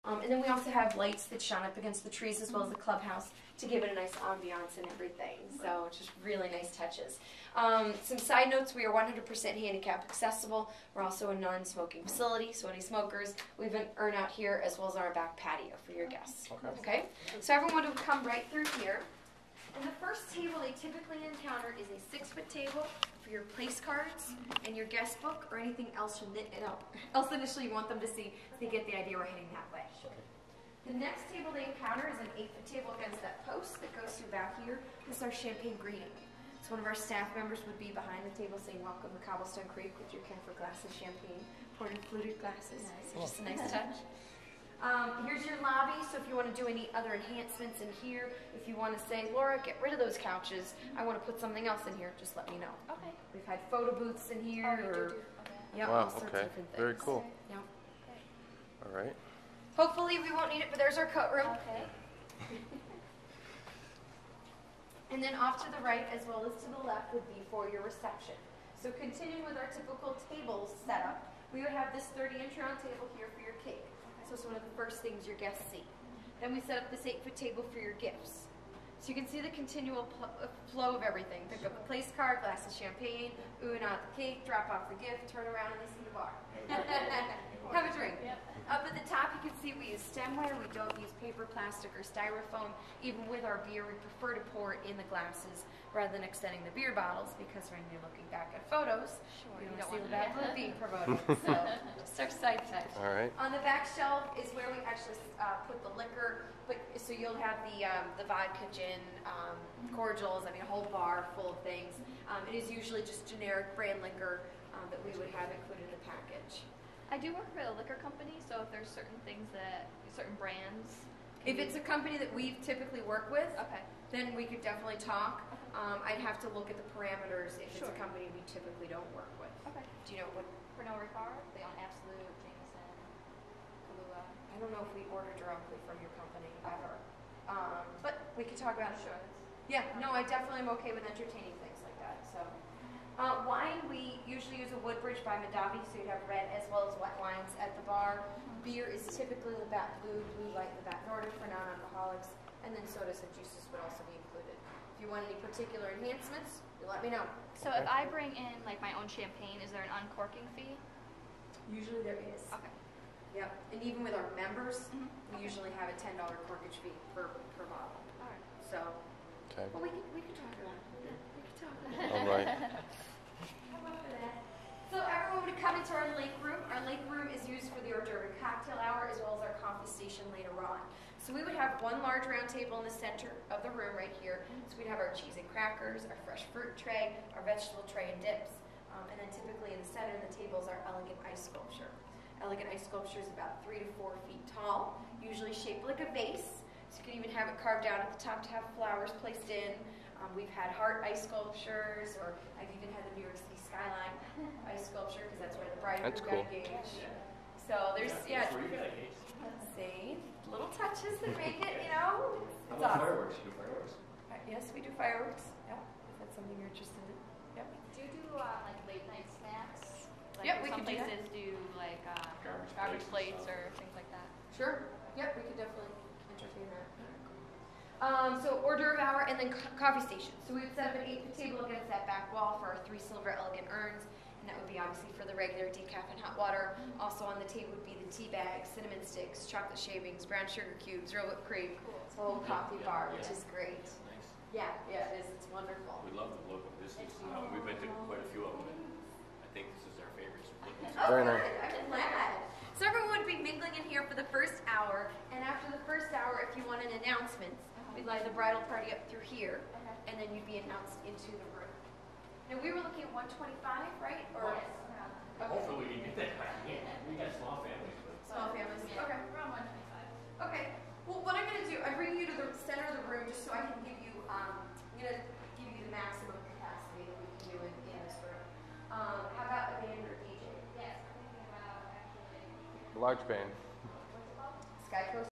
And then we also have lights that shine up against the trees as well as the clubhouse to give it a nice ambiance and everything. So just really nice touches. Some side notes, we are 100% handicap accessible. We're also a non-smoking facility, so any smokers, we have an urn out here as well as our back patio for your guests. Okay? So everyone would come right through here. And the first table they typically encounter is a 6-foot table for your place cards and your guest book or anything else else initially you want them to see so they get the idea we're heading that way. The next table they encounter is an 8-foot table against that post that goes through back here. This is our champagne greeting. So one of our staff members would be behind the table saying, "Welcome to Cobblestone Creek," with your can for glass of champagne, poured in fluted glasses. So just a nice touch. Here's your lobby, so if you want to do any other enhancements in here, if you want to say, "Laura, get rid of those couches, I want to put something else in here," just let me know. Okay. We've had photo booths in here. Okay. Yep, wow, all sorts of different things. Very cool. Yep. All right. Hopefully we won't need it, but there's our coat room. Okay. And then off to the right as well as to the left would be for your reception. So continuing with our typical table setup, we would have this 30-inch round table here for your cake. So it's one of the first things your guests see. Then we set up this 8-foot table for your gifts. So you can see the continual flow of everything. Pick up a place card, glass of champagne, ooh and ah the cake, drop off the gift, turn around and they see the bar. Have a drink. Yep. Up at the top you can see we use stemware. We don't use paper, plastic, or styrofoam. Even with our beer, we prefer to pour it in the glasses rather than extending the beer bottles because when you're looking back at photos, you don't see the bad blood being promoted. So just our side touch. All right. On the back shelf is where we actually put the liquor. But so you'll have the vodka, gin, cordials. I mean, a whole bar full of things. It is usually just generic brand liquor that we would have included in the package. I do work for a liquor company, so if there's certain things certain brands. If it's a company that we typically work with, okay, then we could definitely talk. I'd have to look at the parameters if it's a company we typically don't work with. Okay. Do you know what? Pernod Ricard, they own Absolute, Jameson, Kahlua. I don't know if we order directly from your company ever, but we could talk about it. Sure. Yeah, no, I definitely am okay with entertaining things like that. So, wine, we usually use a Woodbridge by Madavi, so you have red as well as white wines at the bar. Beer is typically Labatt Blue, Blue Light, Labatt Nordic for non-alcoholics, and then sodas and juices would also be included. If you want any particular enhancements, you let me know. So if I bring in like my own champagne, is there an uncorking fee? Usually there is. Okay. Yep, and even with our members, we usually have a $10 corkage fee per bottle. All right. So, Okay. well, we could talk about it. We could talk about it. All right. How about for that? So everyone would come into our lake room. Our lake room is used for the hors d'oeuvre and cocktail hour as well as our coffee station later on. So we would have one large round table in the center of the room right here. So we'd have our cheese and crackers, our fresh fruit tray, our vegetable tray and dips. And then typically in the center of the table is our elegant ice sculpture. Elegant ice sculpture is about 3 to 4 feet tall, usually shaped like a vase. So you can even have it carved out at the top to have flowers placed in. We've had heart ice sculptures, or I've even had the New York City skyline ice sculpture because that's where the bride and groom got engaged. So there's, see, little touches that make it, you know, it's awesome. Fireworks? You do fireworks? Yes, we do fireworks. Yeah, if that's something you're interested in. Yep. Do you do like late night snacks? Like Yep, we some can do that. places do like Garbage plates or things like that. Sure. Yep, we could definitely entertain that. So hors d'oeuvre hour and then coffee station. So we would set up an 8-foot table against that back wall for our 3 silver elegant urns. And that would be obviously for the regular decaf and hot water. Also on the table would be the tea bags, cinnamon sticks, chocolate shavings, brown sugar cubes, real whipped cream. It's a whole coffee bar, which is great. Nice. Yeah, it is. It's wonderful. We love the look of this. We've been to quite a few of them, and I think this is our favorite. Oh, Very good. nice. I'm glad. So everyone would be mingling in here for the first hour, and after the first hour, if you wanted announcements, we'd light the bridal party up through here, and then you'd be announced into the room. Now we were looking at 125, right? Or Yes. okay. Hopefully we can get that high. We got small families, but Small families. Yeah, Okay. around 125. Okay. Well, what I'm going to do, I'm bringing you to the center of the room just so I can give you, I'm going to give you the maximum capacity that we can do in this room. How about a band or DJ? Yes, I'm thinking about actually. Large band. Sky Coast.